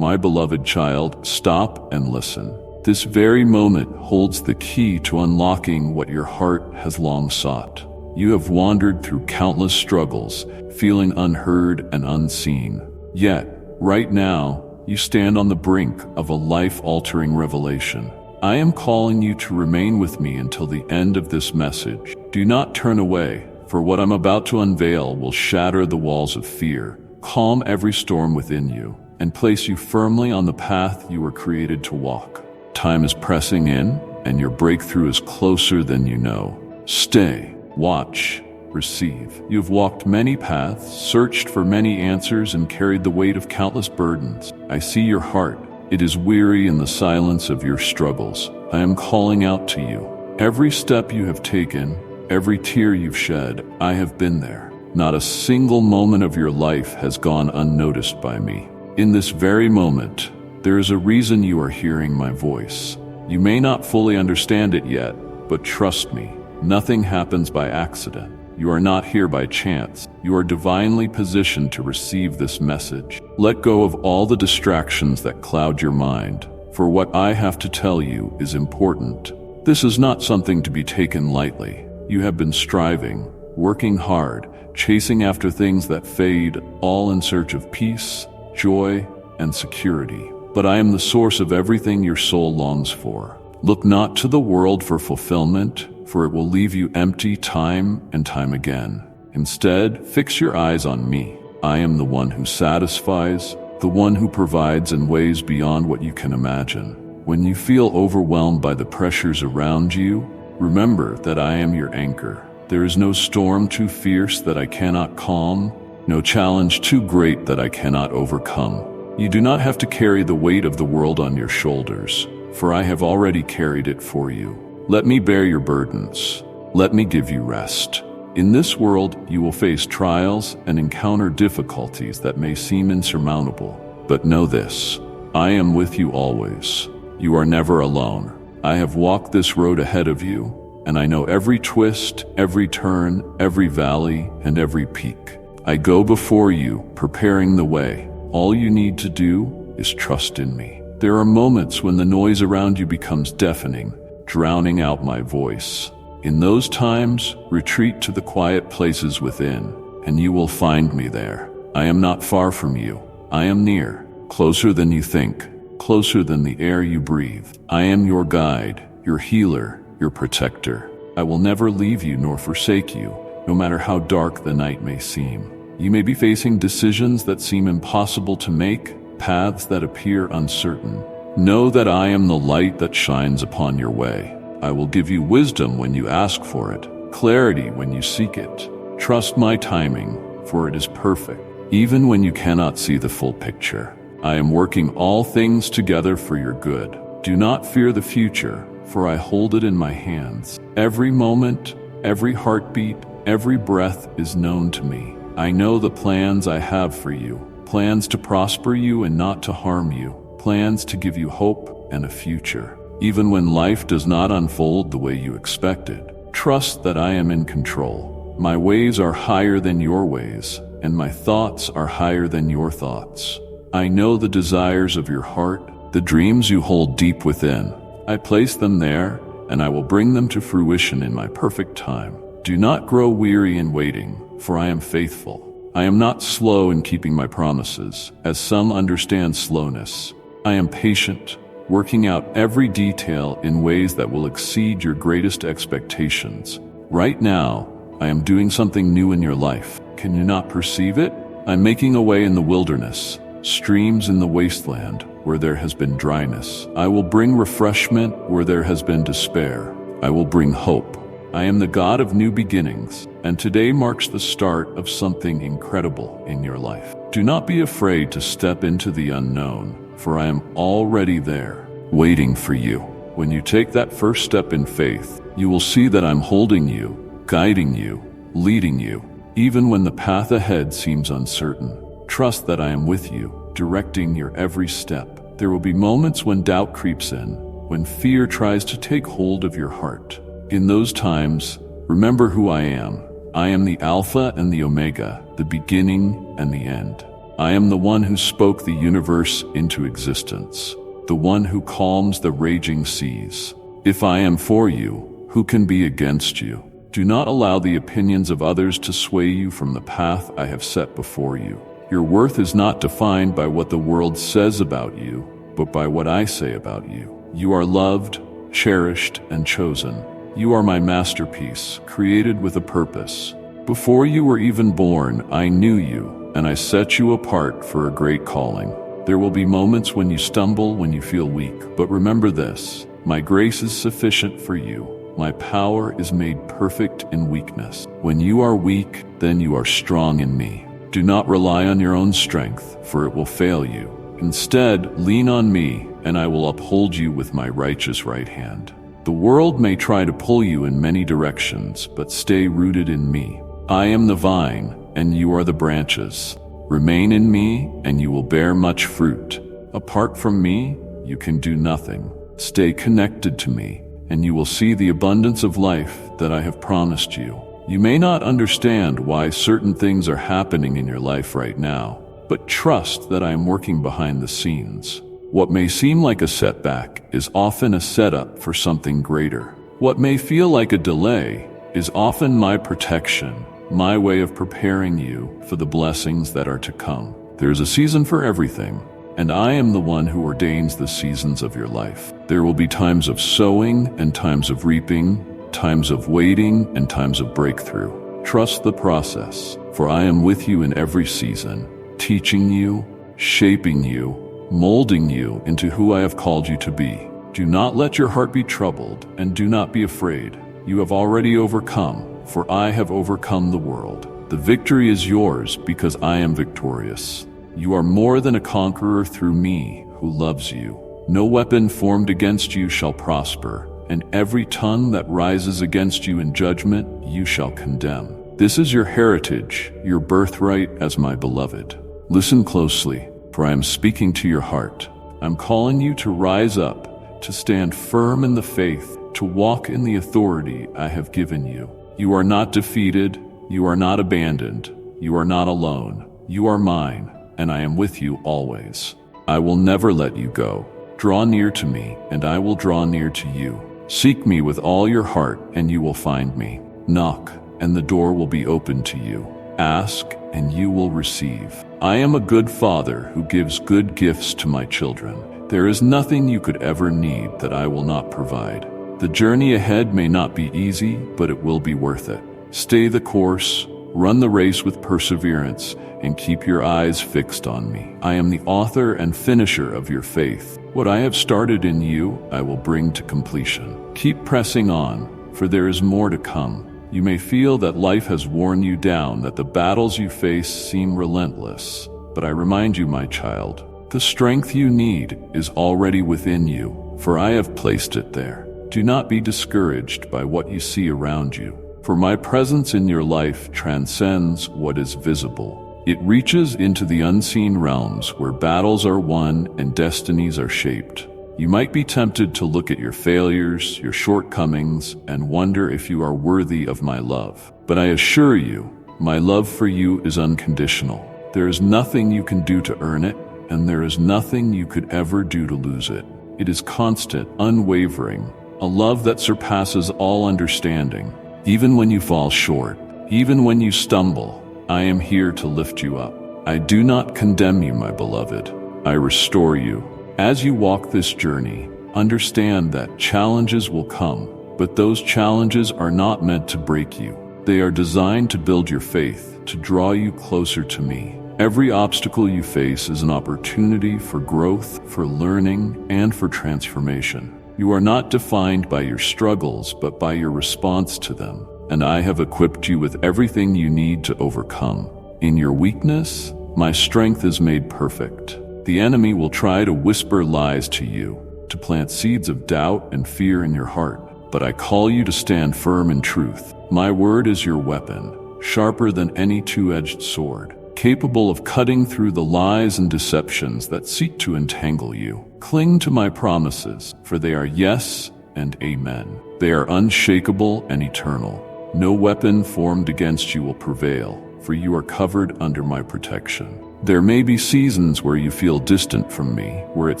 My beloved child, stop and listen. This very moment holds the key to unlocking what your heart has long sought. You have wandered through countless struggles, feeling unheard and unseen. Yet, right now, you stand on the brink of a life-altering revelation. I am calling you to remain with me until the end of this message. Do not turn away, for what I'm about to unveil will shatter the walls of fear, calm every storm within you, and place you firmly on the path you were created to walk. Time is pressing in, and your breakthrough is closer than you know. Stay, watch, receive. You've walked many paths, searched for many answers, and carried the weight of countless burdens. I see your heart. It is weary in the silence of your struggles. I am calling out to you. Every step you have taken, every tear you've shed, I have been there. Not a single moment of your life has gone unnoticed by me. In this very moment, there is a reason you are hearing my voice. You may not fully understand it yet, but trust me, nothing happens by accident. You are not here by chance. You are divinely positioned to receive this message. Let go of all the distractions that cloud your mind, for what I have to tell you is important. This is not something to be taken lightly. You have been striving, working hard, chasing after things that fade, all in search of peace, joy, and security. But I am the source of everything your soul longs for. Look not to the world for fulfillment, for it will leave you empty time and time again. Instead, fix your eyes on me. I am the one who satisfies, the one who provides in ways beyond what you can imagine. When you feel overwhelmed by the pressures around you, remember that I am your anchor. There is no storm too fierce that I cannot calm, no challenge too great that I cannot overcome. You do not have to carry the weight of the world on your shoulders, for I have already carried it for you. Let me bear your burdens. Let me give you rest. In this world, you will face trials and encounter difficulties that may seem insurmountable. But know this, I am with you always. You are never alone. I have walked this road ahead of you, and I know every twist, every turn, every valley, and every peak. I go before you, preparing the way. All you need to do is trust in me. There are moments when the noise around you becomes deafening, drowning out my voice. In those times, retreat to the quiet places within, and you will find me there. I am not far from you. I am near, closer than you think, closer than the air you breathe. I am your guide, your healer, your protector. I will never leave you nor forsake you, no matter how dark the night may seem. You may be facing decisions that seem impossible to make, paths that appear uncertain. Know that I am the light that shines upon your way. I will give you wisdom when you ask for it, clarity when you seek it. Trust my timing, for it is perfect, even when you cannot see the full picture. I am working all things together for your good. Do not fear the future, for I hold it in my hands. Every moment, every heartbeat, every breath is known to me. I know the plans I have for you, plans to prosper you and not to harm you, plans to give you hope and a future. Even when life does not unfold the way you expected, trust that I am in control. My ways are higher than your ways, and my thoughts are higher than your thoughts. I know the desires of your heart, the dreams you hold deep within. I place them there, and I will bring them to fruition in my perfect time. Do not grow weary in waiting, for I am faithful. I am not slow in keeping my promises, as some understand slowness. I am patient, working out every detail in ways that will exceed your greatest expectations. Right now, I am doing something new in your life. Can you not perceive it? I'm making a way in the wilderness, streams in the wasteland where there has been dryness. I will bring refreshment where there has been despair. I will bring hope. I am the God of new beginnings, and today marks the start of something incredible in your life. Do not be afraid to step into the unknown, for I am already there, waiting for you. When you take that first step in faith, you will see that I'm holding you, guiding you, leading you, even when the path ahead seems uncertain. Trust that I am with you, directing your every step. There will be moments when doubt creeps in, when fear tries to take hold of your heart. In those times, remember who I am. I am the Alpha and the Omega, the beginning and the end. I am the one who spoke the universe into existence, the one who calms the raging seas. If I am for you, who can be against you? Do not allow the opinions of others to sway you from the path I have set before you. Your worth is not defined by what the world says about you, but by what I say about you. You are loved, cherished, and chosen. You are my masterpiece, created with a purpose. Before you were even born, I knew you, and I set you apart for a great calling. There will be moments when you stumble, when you feel weak, but remember this: my grace is sufficient for you. My power is made perfect in weakness. When you are weak, then you are strong in me. Do not rely on your own strength, for it will fail you. Instead, lean on me, and I will uphold you with my righteous right hand. The world may try to pull you in many directions, but stay rooted in me. I am the vine, and you are the branches. Remain in me, and you will bear much fruit. Apart from me, you can do nothing. Stay connected to me, and you will see the abundance of life that I have promised you. You may not understand why certain things are happening in your life right now, but trust that I am working behind the scenes. What may seem like a setback is often a setup for something greater. What may feel like a delay is often my protection, my way of preparing you for the blessings that are to come. There is a season for everything, and I am the one who ordains the seasons of your life. There will be times of sowing and times of reaping, times of waiting and times of breakthrough. Trust the process, for I am with you in every season, teaching you, shaping you, molding you into who I have called you to be. Do not let your heart be troubled, and do not be afraid. You have already overcome, for I have overcome the world. The victory is yours because I am victorious. You are more than a conqueror through me who loves you. No weapon formed against you shall prosper, and every tongue that rises against you in judgment you shall condemn. This is your heritage, your birthright as my beloved. Listen closely, for I am speaking to your heart. I'm calling you to rise up, to stand firm in the faith, to walk in the authority I have given you. You are not defeated, you are not abandoned, you are not alone. You are mine, and I am with you always. I will never let you go. Draw near to me, and I will draw near to you. Seek me with all your heart, and you will find me. Knock, and the door will be opened to you. Ask, and you will receive. I am a good father who gives good gifts to my children. There is nothing you could ever need that I will not provide. The journey ahead may not be easy, but it will be worth it. Stay the course, run the race with perseverance, and keep your eyes fixed on me. I am the author and finisher of your faith. What I have started in you, I will bring to completion. Keep pressing on, for there is more to come. You may feel that life has worn you down, that the battles you face seem relentless. But I remind you, my child, the strength you need is already within you, for I have placed it there. Do not be discouraged by what you see around you, for my presence in your life transcends what is visible. It reaches into the unseen realms where battles are won and destinies are shaped. You might be tempted to look at your failures, your shortcomings, and wonder if you are worthy of my love. But I assure you, my love for you is unconditional. There is nothing you can do to earn it, and there is nothing you could ever do to lose it. It is constant, unwavering, a love that surpasses all understanding. Even when you fall short, even when you stumble, I am here to lift you up. I do not condemn you, my beloved. I restore you. As you walk this journey, understand that challenges will come, but those challenges are not meant to break you. They are designed to build your faith, to draw you closer to me. Every obstacle you face is an opportunity for growth, for learning, and for transformation. You are not defined by your struggles, but by your response to them. And I have equipped you with everything you need to overcome. In your weakness, my strength is made perfect. The enemy will try to whisper lies to you, to plant seeds of doubt and fear in your heart. But I call you to stand firm in truth. My word is your weapon, sharper than any two-edged sword, capable of cutting through the lies and deceptions that seek to entangle you. Cling to my promises, for they are yes and amen. They are unshakable and eternal. No weapon formed against you will prevail, for you are covered under my protection. There may be seasons where you feel distant from me, where it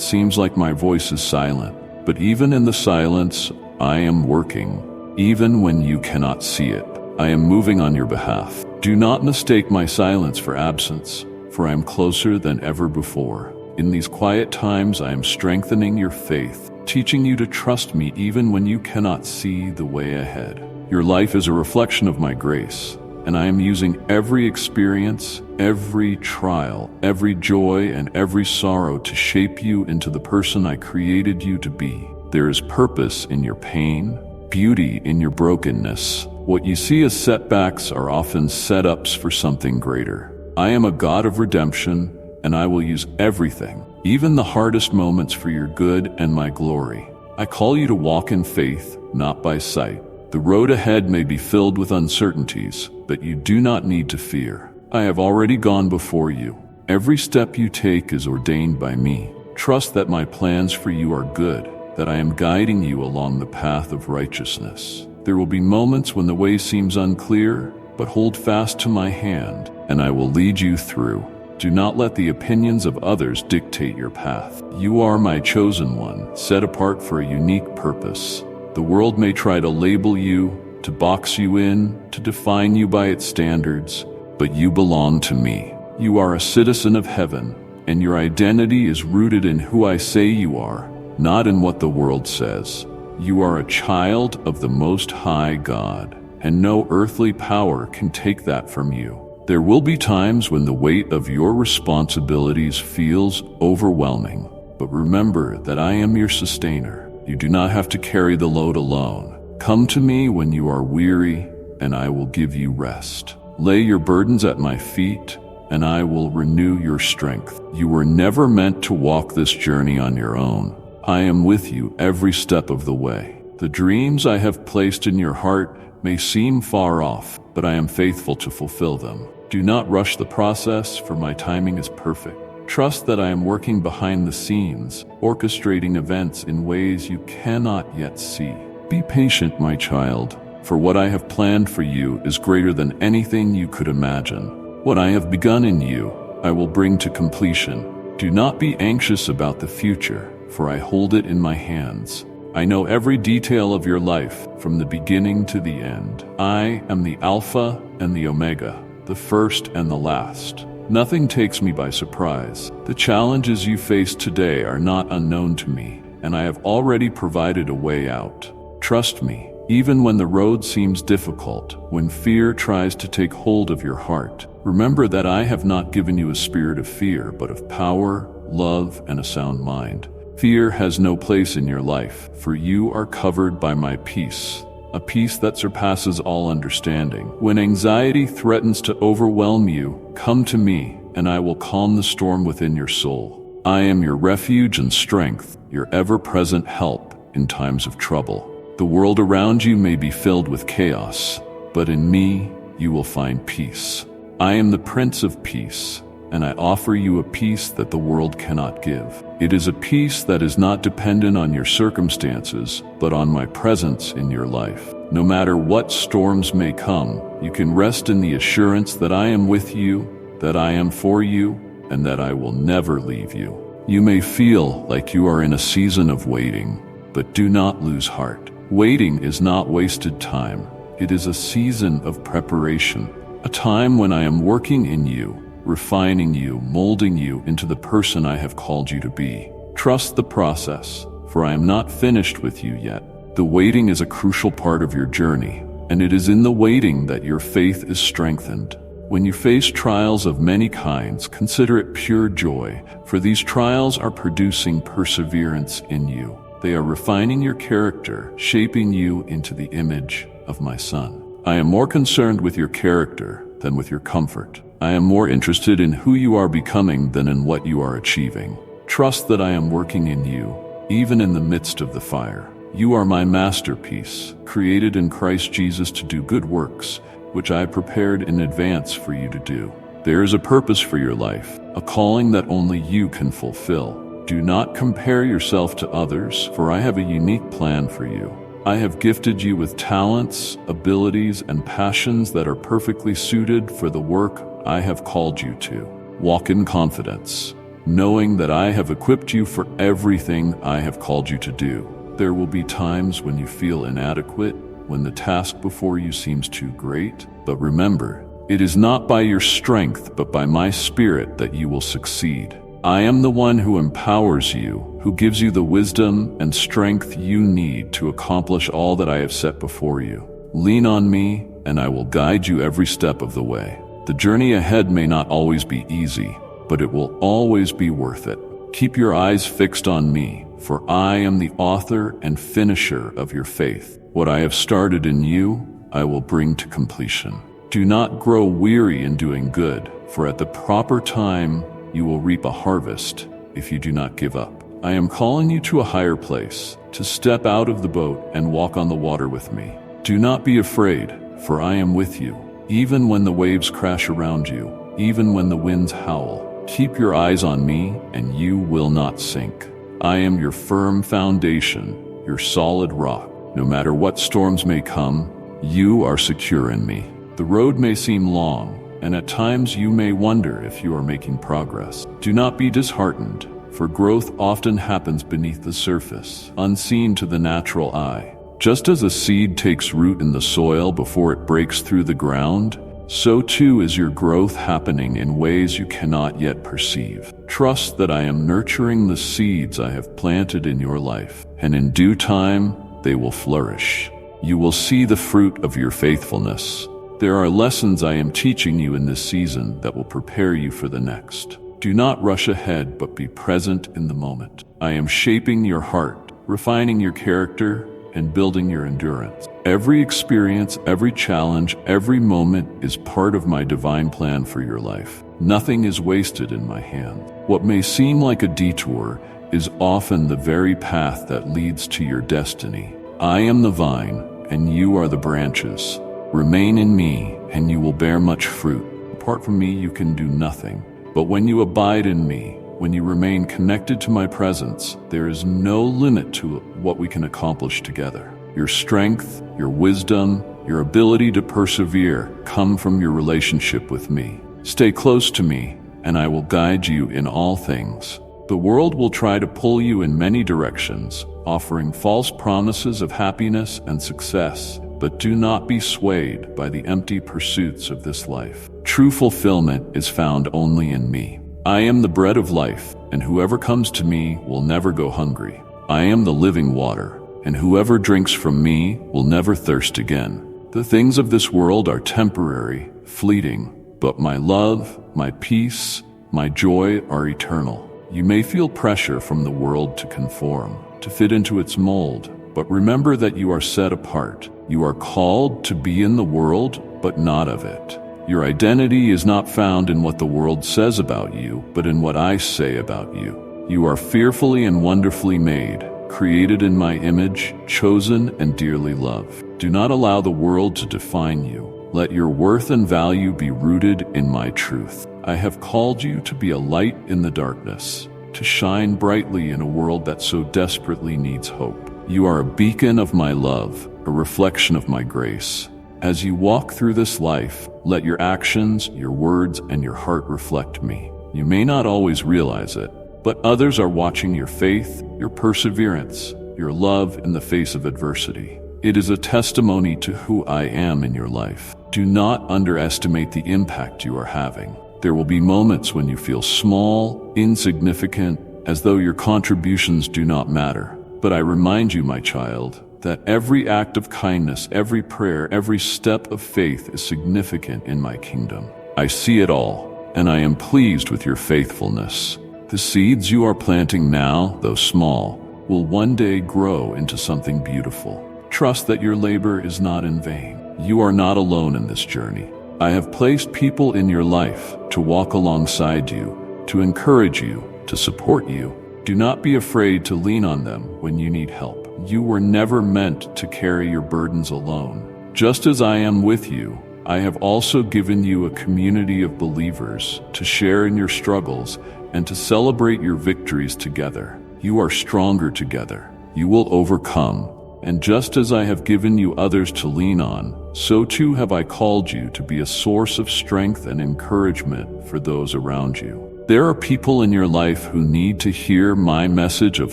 seems like my voice is silent. But even in the silence, I am working. Even when you cannot see it, I am moving on your behalf. Do not mistake my silence for absence, for I am closer than ever before. In these quiet times, I am strengthening your faith, teaching you to trust me even when you cannot see the way ahead. Your life is a reflection of my grace, and I am using every experience, every trial, every joy, and every sorrow to shape you into the person I created you to be. There is purpose in your pain, beauty in your brokenness. What you see as setbacks are often setups for something greater. I am a God of redemption, and I will use everything, even the hardest moments, for your good and my glory. I call you to walk in faith, not by sight. The road ahead may be filled with uncertainties, but you do not need to fear. I have already gone before you. Every step you take is ordained by me. Trust that my plans for you are good, that I am guiding you along the path of righteousness. There will be moments when the way seems unclear, but hold fast to my hand, and I will lead you through. Do not let the opinions of others dictate your path. You are my chosen one, set apart for a unique purpose. The world may try to label you, to box you in, to define you by its standards, but you belong to me. You are a citizen of heaven, and your identity is rooted in who I say you are, not in what the world says. You are a child of the Most High God, and no earthly power can take that from you. There will be times when the weight of your responsibilities feels overwhelming, but remember that I am your sustainer. You do not have to carry the load alone. Come to me when you are weary, and I will give you rest. Lay your burdens at my feet, and I will renew your strength. You were never meant to walk this journey on your own. I am with you every step of the way. The dreams I have placed in your heart may seem far off, but I am faithful to fulfill them. Do not rush the process, for my timing is perfect. Trust that I am working behind the scenes, orchestrating events in ways you cannot yet see. Be patient, my child, for what I have planned for you is greater than anything you could imagine. What I have begun in you, I will bring to completion. Do not be anxious about the future, for I hold it in my hands. I know every detail of your life, from the beginning to the end. I am the Alpha and the Omega, the first and the last. Nothing takes me by surprise. The challenges you face today are not unknown to me, and I have already provided a way out. Trust me, even when the road seems difficult, when fear tries to take hold of your heart, remember that I have not given you a spirit of fear, but of power, love, and a sound mind. Fear has no place in your life, for you are covered by my peace, a peace that surpasses all understanding. When anxiety threatens to overwhelm you, come to me, and I will calm the storm within your soul. I am your refuge and strength, your ever-present help in times of trouble. The world around you may be filled with chaos, but in me you will find peace. I am the Prince of Peace, and I offer you a peace that the world cannot give. It is a peace that is not dependent on your circumstances, but on my presence in your life. No matter what storms may come, you can rest in the assurance that I am with you, that I am for you, and that I will never leave you. You may feel like you are in a season of waiting, but do not lose heart. Waiting is not wasted time. It is a season of preparation, a time when I am working in you, refining you, molding you into the person I have called you to be. Trust the process, for I am not finished with you yet. The waiting is a crucial part of your journey, and it is in the waiting that your faith is strengthened. When you face trials of many kinds, consider it pure joy, for these trials are producing perseverance in you. They are refining your character, shaping you into the image of my Son. I am more concerned with your character than with your comfort. I am more interested in who you are becoming than in what you are achieving. Trust that I am working in you, even in the midst of the fire. You are my masterpiece, created in Christ Jesus to do good works, which I prepared in advance for you to do. There is a purpose for your life, a calling that only you can fulfill. Do not compare yourself to others, for I have a unique plan for you. I have gifted you with talents, abilities, and passions that are perfectly suited for the work I have called you to. Walk in confidence, knowing that I have equipped you for everything I have called you to do. There will be times when you feel inadequate, when the task before you seems too great, but remember, it is not by your strength but by my Spirit that you will succeed. I am the one who empowers you, who gives you the wisdom and strength you need to accomplish all that I have set before you. Lean on me, and I will guide you every step of the way. The journey ahead may not always be easy, but it will always be worth it. Keep your eyes fixed on me, for I am the author and finisher of your faith. What I have started in you, I will bring to completion. Do not grow weary in doing good, for at the proper time you will reap a harvest if you do not give up. I am calling you to a higher place, to step out of the boat and walk on the water with me. Do not be afraid, for I am with you. Even when the waves crash around you, even when the winds howl, keep your eyes on me and you will not sink. I am your firm foundation, your solid rock. No matter what storms may come, you are secure in me. The road may seem long, and at times you may wonder if you are making progress. Do not be disheartened, for growth often happens beneath the surface, unseen to the natural eye. Just as a seed takes root in the soil before it breaks through the ground, so too is your growth happening in ways you cannot yet perceive. Trust that I am nurturing the seeds I have planted in your life, and in due time, they will flourish. You will see the fruit of your faithfulness. There are lessons I am teaching you in this season that will prepare you for the next. Do not rush ahead, but be present in the moment. I am shaping your heart, refining your character, and building your endurance. Every experience, every challenge, every moment is part of my divine plan for your life. Nothing is wasted in my hand. What may seem like a detour is often the very path that leads to your destiny. I am the vine, and you are the branches. Remain in me, and you will bear much fruit. Apart from me, you can do nothing. But when you abide in me, when you remain connected to my presence, there is no limit to what we can accomplish together. Your strength, your wisdom, your ability to persevere come from your relationship with me. Stay close to me, and I will guide you in all things. The world will try to pull you in many directions, offering false promises of happiness and success. But do not be swayed by the empty pursuits of this life. True fulfillment is found only in me. I am the bread of life, and whoever comes to me will never go hungry. I am the living water, and whoever drinks from me will never thirst again. The things of this world are temporary, fleeting, but my love, my peace, my joy are eternal. You may feel pressure from the world to conform, to fit into its mold, but remember that you are set apart. You are called to be in the world, but not of it. Your identity is not found in what the world says about you, but in what I say about you. You are fearfully and wonderfully made, created in my image, chosen and dearly loved. Do not allow the world to define you. Let your worth and value be rooted in my truth. I have called you to be a light in the darkness, to shine brightly in a world that so desperately needs hope. You are a beacon of my love, a reflection of my grace. As you walk through this life, let your actions, your words, and your heart reflect me. You may not always realize it, but others are watching your faith, your perseverance, your love in the face of adversity. It is a testimony to who I am in your life. Do not underestimate the impact you are having. There will be moments when you feel small, insignificant, as though your contributions do not matter. But I remind you, my child, that every act of kindness, every prayer, every step of faith is significant in my kingdom. I see it all, and I am pleased with your faithfulness. The seeds you are planting now, though small, will one day grow into something beautiful. Trust that your labor is not in vain. You are not alone in this journey. I have placed people in your life to walk alongside you, to encourage you, to support you. Do not be afraid to lean on them when you need help. You were never meant to carry your burdens alone. Just as I am with you, I have also given you a community of believers to share in your struggles and to celebrate your victories together. You are stronger together. You will overcome, And just as I have given you others to lean on, so too have I called you to be a source of strength and encouragement for those around you. There are people in your life who need to hear my message of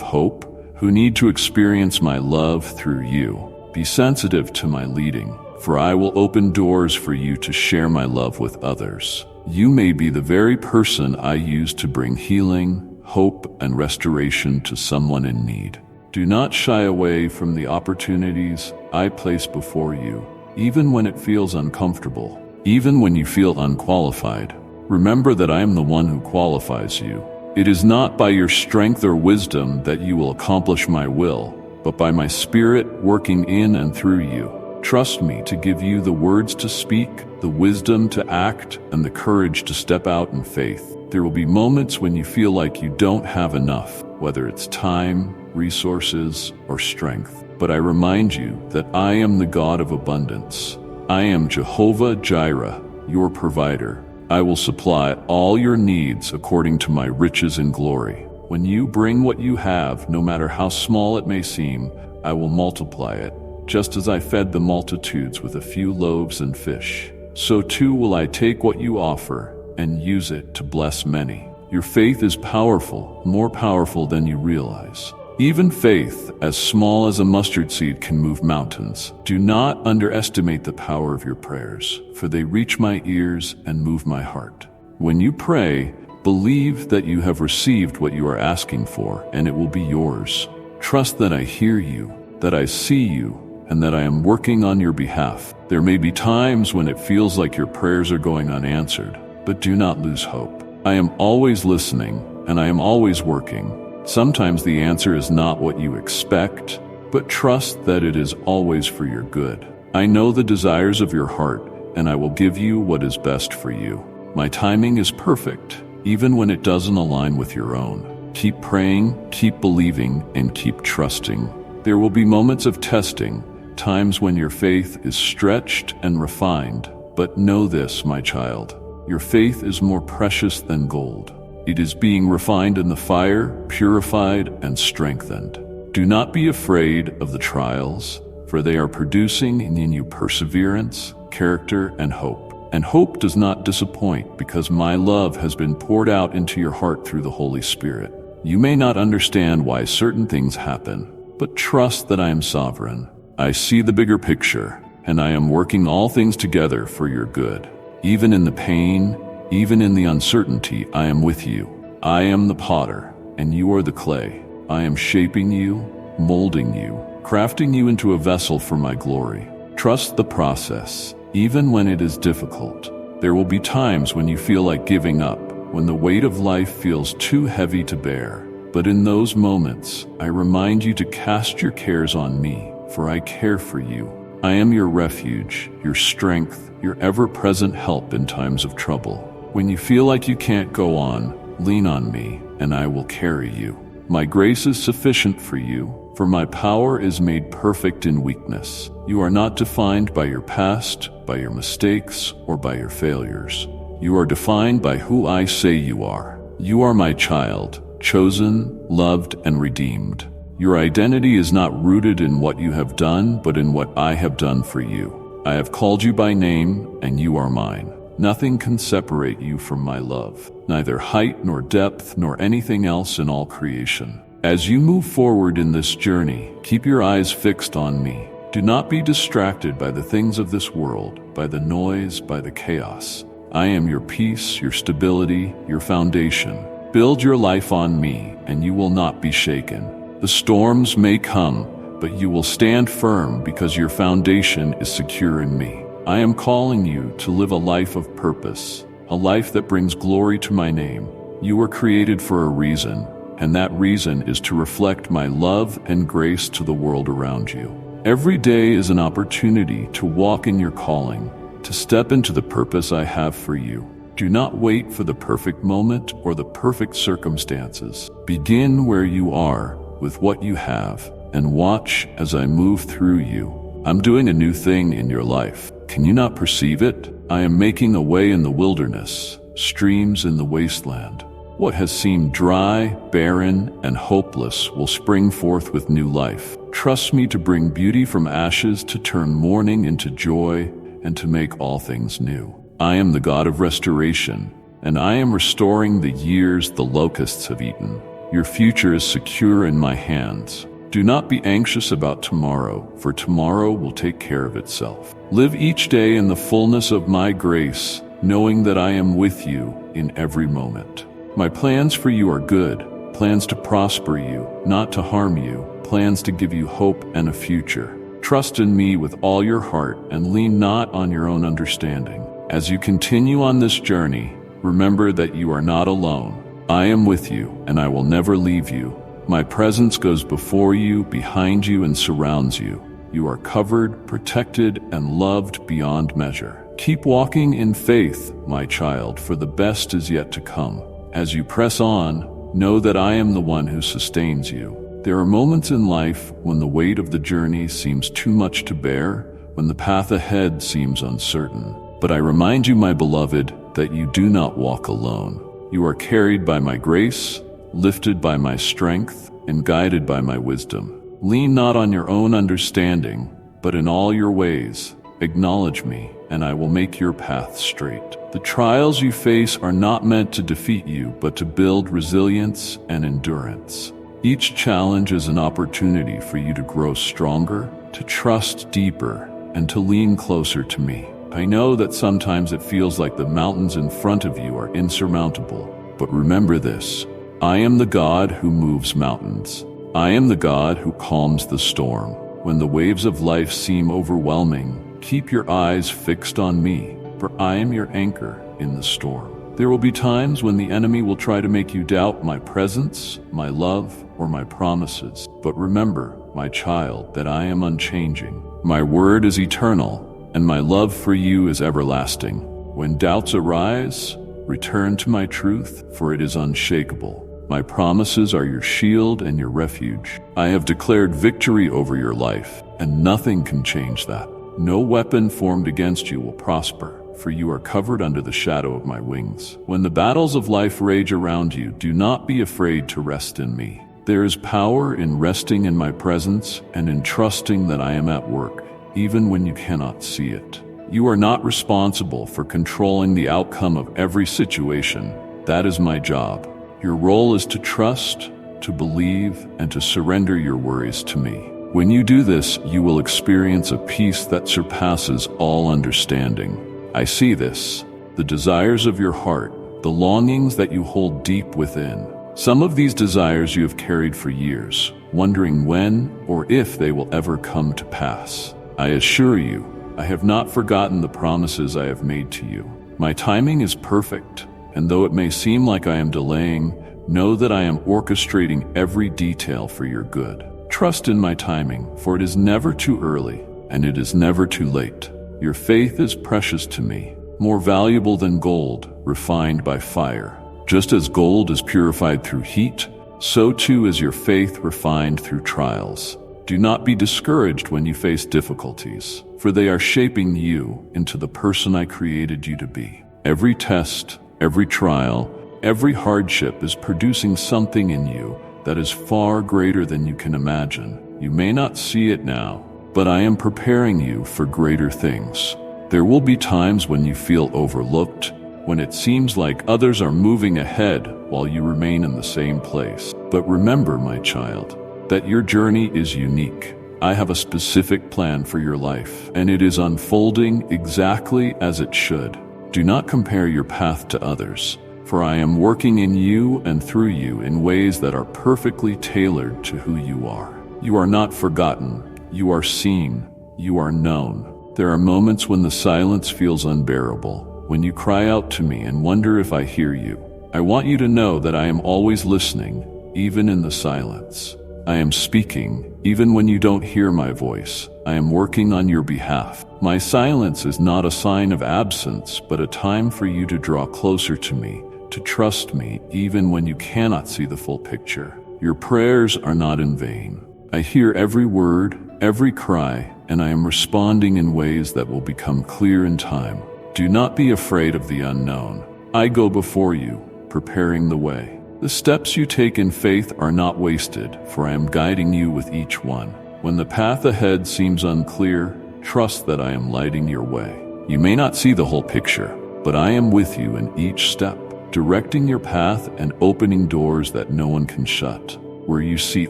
hope, who need to experience my love through you. Be sensitive to my leading, for I will open doors for you to share my love with others. You may be the very person I use to bring healing, hope, and restoration to someone in need. Do not shy away from the opportunities I place before you, even when it feels uncomfortable, even when you feel unqualified. Remember that I am the one who qualifies you. It is not by your strength or wisdom that you will accomplish my will, but by my Spirit working in and through you. Trust me to give you the words to speak, the wisdom to act, and the courage to step out in faith. There will be moments when you feel like you don't have enough, whether it's time, resources, or strength. But I remind you that I am the God of abundance. I am Jehovah Jireh, your provider. I will supply all your needs according to my riches and glory. When you bring what you have, no matter how small it may seem, I will multiply it. Just as I fed the multitudes with a few loaves and fish, so too will I take what you offer and use it to bless many. Your faith is powerful, more powerful than you realize. Even faith, as small as a mustard seed, can move mountains. Do not underestimate the power of your prayers, for they reach my ears and move my heart. When you pray, believe that you have received what you are asking for, and it will be yours. Trust that I hear you, that I see you, and that I am working on your behalf. There may be times when it feels like your prayers are going unanswered, but do not lose hope. I am always listening, and I am always working. Sometimes the answer is not what you expect, but trust that it is always for your good. I know the desires of your heart, and I will give you what is best for you. My timing is perfect, even when it doesn't align with your own. Keep praying, keep believing, and keep trusting. There will be moments of testing, times when your faith is stretched and refined. But know this, my child, your faith is more precious than gold. It is being refined in the fire, purified, and strengthened. Do not be afraid of the trials, for they are producing in you perseverance, character, and hope. And hope does not disappoint, because my love has been poured out into your heart through the Holy Spirit. You may not understand why certain things happen, but trust that I am sovereign. I see the bigger picture, and I am working all things together for your good. Even in the pain, even in the uncertainty, I am with you. I am the potter, and you are the clay. I am shaping you, molding you, crafting you into a vessel for my glory. Trust the process, even when it is difficult. There will be times when you feel like giving up, when the weight of life feels too heavy to bear. But in those moments, I remind you to cast your cares on me, for I care for you. I am your refuge, your strength, your ever-present help in times of trouble. When you feel like you can't go on, lean on me, and I will carry you. My grace is sufficient for you, for my power is made perfect in weakness. You are not defined by your past, by your mistakes, or by your failures. You are defined by who I say you are. You are my child, chosen, loved, and redeemed. Your identity is not rooted in what you have done, but in what I have done for you. I have called you by name, and you are mine. Nothing can separate you from my love, neither height nor depth nor anything else in all creation. As you move forward in this journey, keep your eyes fixed on me. Do not be distracted by the things of this world, by the noise, by the chaos. I am your peace, your stability, your foundation. Build your life on me, and you will not be shaken. The storms may come, but you will stand firm because your foundation is secure in me. I am calling you to live a life of purpose, a life that brings glory to my name. You were created for a reason, and that reason is to reflect my love and grace to the world around you. Every day is an opportunity to walk in your calling, to step into the purpose I have for you. Do not wait for the perfect moment or the perfect circumstances. Begin where you are with what you have, and watch as I move through you. I'm doing a new thing in your life. Can you not perceive it? I am making a way in the wilderness, streams in the wasteland. What has seemed dry, barren, and hopeless will spring forth with new life. Trust me to bring beauty from ashes, to turn mourning into joy, and to make all things new. I am the God of restoration, and I am restoring the years the locusts have eaten. Your future is secure in my hands. Do not be anxious about tomorrow, for tomorrow will take care of itself. Live each day in the fullness of my grace, knowing that I am with you in every moment. My plans for you are good, plans to prosper you, not to harm you, plans to give you hope and a future. Trust in me with all your heart and lean not on your own understanding. As you continue on this journey, remember that you are not alone. I am with you, and I will never leave you. My presence goes before you, behind you, and surrounds you. You are covered, protected, and loved beyond measure. Keep walking in faith, my child, for the best is yet to come. As you press on, know that I am the one who sustains you. There are moments in life when the weight of the journey seems too much to bear, when the path ahead seems uncertain. But I remind you, my beloved, that you do not walk alone. You are carried by my grace, lifted by my strength, and guided by my wisdom. Lean not on your own understanding, but in all your ways, acknowledge me, and I will make your path straight. The trials you face are not meant to defeat you, but to build resilience and endurance. Each challenge is an opportunity for you to grow stronger, to trust deeper, and to lean closer to me. I know that sometimes it feels like the mountains in front of you are insurmountable, but remember this: I am the God who moves mountains. I am the God who calms the storm. When the waves of life seem overwhelming, keep your eyes fixed on me, for I am your anchor in the storm. There will be times when the enemy will try to make you doubt my presence, my love, or my promises. But remember, my child, that I am unchanging. My word is eternal, and my love for you is everlasting. When doubts arise, return to my truth, for it is unshakable. My promises are your shield and your refuge. I have declared victory over your life, and nothing can change that. No weapon formed against you will prosper, for you are covered under the shadow of my wings. When the battles of life rage around you, do not be afraid to rest in me. There is power in resting in my presence and in trusting that I am at work, even when you cannot see it. You are not responsible for controlling the outcome of every situation. That is my job. Your role is to trust, to believe, and to surrender your worries to me. When you do this, you will experience a peace that surpasses all understanding. I see this, the desires of your heart, the longings that you hold deep within. Some of these desires you have carried for years, wondering when or if they will ever come to pass. I assure you, I have not forgotten the promises I have made to you. My timing is perfect, and though it may seem like I am delaying, know that I am orchestrating every detail for your good. Trust in my timing, for it is never too early, and it is never too late. Your faith is precious to me, more valuable than gold, refined by fire. Just as gold is purified through heat, so too is your faith refined through trials. Do not be discouraged when you face difficulties, for they are shaping you into the person I created you to be. Every test, every trial, every hardship is producing something in you that is far greater than you can imagine. You may not see it now, but I am preparing you for greater things. There will be times when you feel overlooked, when it seems like others are moving ahead while you remain in the same place. But remember, my child, that your journey is unique. I have a specific plan for your life, and it is unfolding exactly as it should. Do not compare your path to others, for I am working in you and through you in ways that are perfectly tailored to who you are. You are not forgotten. You are seen. You are known. There are moments when the silence feels unbearable, when you cry out to me and wonder if I hear you. I want you to know that I am always listening, even in the silence. I am speaking, even when you don't hear my voice. I am working on your behalf. My silence is not a sign of absence, but a time for you to draw closer to me, to trust me, even when you cannot see the full picture. Your prayers are not in vain. I hear every word, every cry, and I am responding in ways that will become clear in time. Do not be afraid of the unknown. I go before you, preparing the way. The steps you take in faith are not wasted, for I am guiding you with each one. When the path ahead seems unclear, trust that I am lighting your way. You may not see the whole picture, but I am with you in each step, directing your path and opening doors that no one can shut. Where you see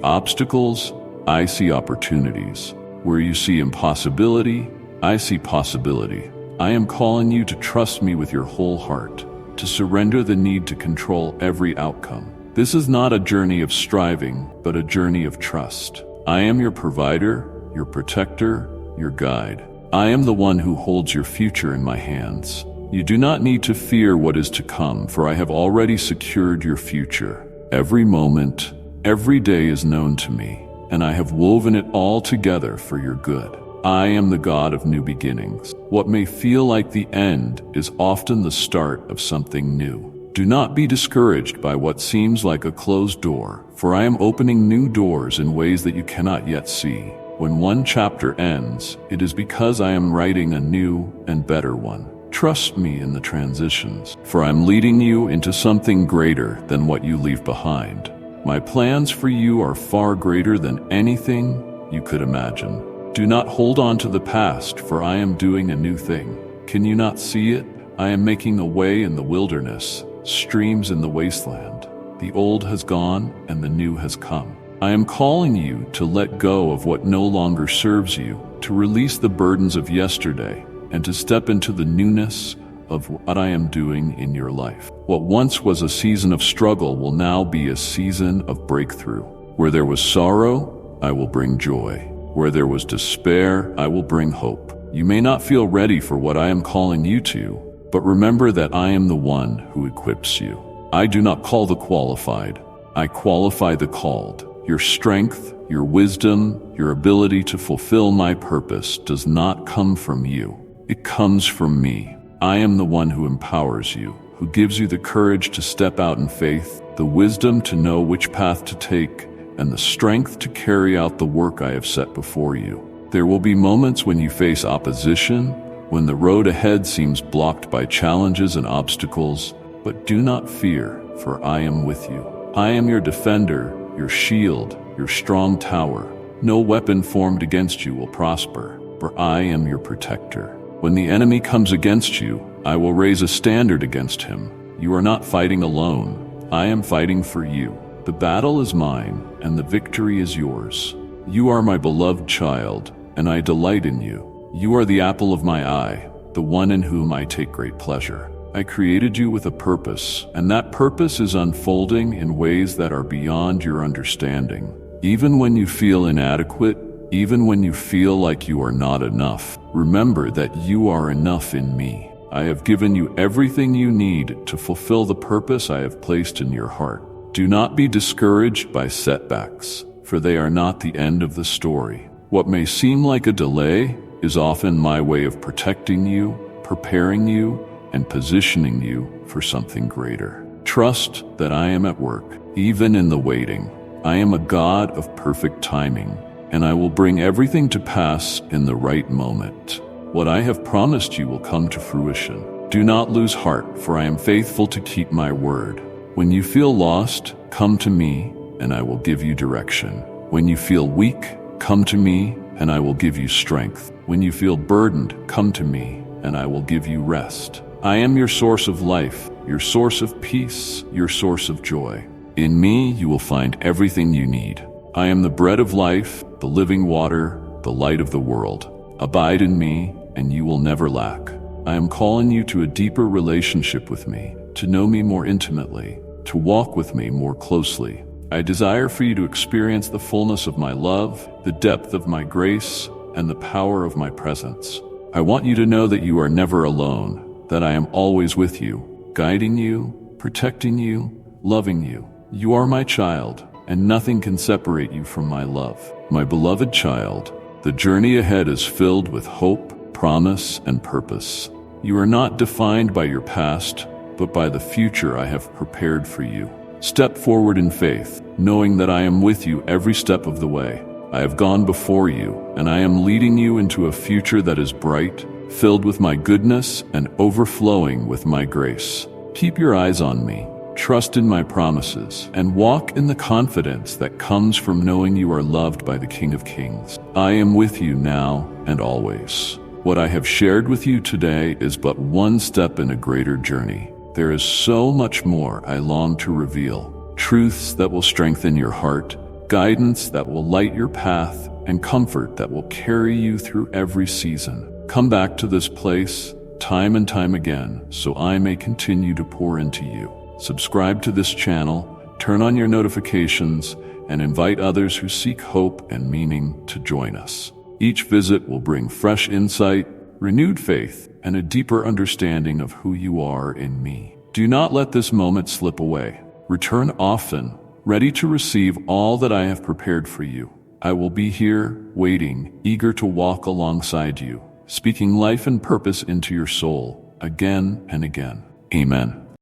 obstacles, I see opportunities. Where you see impossibility, I see possibility. I am calling you to trust me with your whole heart, to surrender the need to control every outcome. This is not a journey of striving, but a journey of trust. I am your provider, your protector, your guide. I am the one who holds your future in my hands. You do not need to fear what is to come, for I have already secured your future. Every moment, every day is known to me, and I have woven it all together for your good. I am the God of new beginnings. What may feel like the end is often the start of something new. Do not be discouraged by what seems like a closed door, for I am opening new doors in ways that you cannot yet see. When one chapter ends, it is because I am writing a new and better one. Trust me in the transitions, for I'm leading you into something greater than what you leave behind. My plans for you are far greater than anything you could imagine. Do not hold on to the past, for I am doing a new thing. Can you not see it? I am making a way in the wilderness, streams in the wasteland. The old has gone and the new has come. I am calling you to let go of what no longer serves you, to release the burdens of yesterday, and to step into the newness of what I am doing in your life. What once was a season of struggle will now be a season of breakthrough. Where there was sorrow, I will bring joy. Where there was despair, I will bring hope. You may not feel ready for what I am calling you to, but remember that I am the one who equips you. I do not call the qualified, I qualify the called. Your strength, your wisdom, your ability to fulfill my purpose does not come from you. It comes from me. I am the one who empowers you, who gives you the courage to step out in faith, the wisdom to know which path to take, and the strength to carry out the work I have set before you. There will be moments when you face opposition, when the road ahead seems blocked by challenges and obstacles, but do not fear, for I am with you. I am your defender, your shield, your strong tower. No weapon formed against you will prosper, for I am your protector. When the enemy comes against you, I will raise a standard against him. You are not fighting alone. I am fighting for you. The battle is mine, and the victory is yours. You are my beloved child, and I delight in you. You are the apple of my eye, the one in whom I take great pleasure. I created you with a purpose, and that purpose is unfolding in ways that are beyond your understanding. Even when you feel inadequate, even when you feel like you are not enough, remember that you are enough in me. I have given you everything you need to fulfill the purpose I have placed in your heart. Do not be discouraged by setbacks, for they are not the end of the story. What may seem like a delay is often my way of protecting you, preparing you, and positioning you for something greater. Trust that I am at work, even in the waiting. I am a God of perfect timing, and I will bring everything to pass in the right moment. What I have promised you will come to fruition. Do not lose heart, for I am faithful to keep my word. When you feel lost, come to me, and I will give you direction. When you feel weak, come to me, and I will give you strength. When you feel burdened, come to me, and I will give you rest. I am your source of life, your source of peace, your source of joy. In me, you will find everything you need. I am the bread of life, the living water, the light of the world. Abide in me, and you will never lack. I am calling you to a deeper relationship with me, to know me more intimately, to walk with me more closely. I desire for you to experience the fullness of my love, the depth of my grace, and the power of my presence. I want you to know that you are never alone, that I am always with you, guiding you, protecting you, loving you. You are my child, and nothing can separate you from my love. My beloved child, the journey ahead is filled with hope, promise, and purpose. You are not defined by your past, but by the future I have prepared for you. Step forward in faith, knowing that I am with you every step of the way. I have gone before you, and I am leading you into a future that is bright, filled with my goodness and overflowing with my grace. Keep your eyes on me. trust in my promises, and walk in the confidence that comes from knowing you are loved by the King of Kings. I am with you now and always. What I have shared with you today is but one step in a greater journey. There is so much more I long to reveal. Truths that will strengthen your heart, guidance that will light your path, and comfort that will carry you through every season. Come back to this place time and time again so I may continue to pour into you. Subscribe to this channel, turn on your notifications, and invite others who seek hope and meaning to join us. Each visit will bring fresh insight, renewed faith, and a deeper understanding of who you are in me. Do not let this moment slip away. Return often, ready to receive all that I have prepared for you. I will be here, waiting, eager to walk alongside you, speaking life and purpose into your soul, again and again. Amen.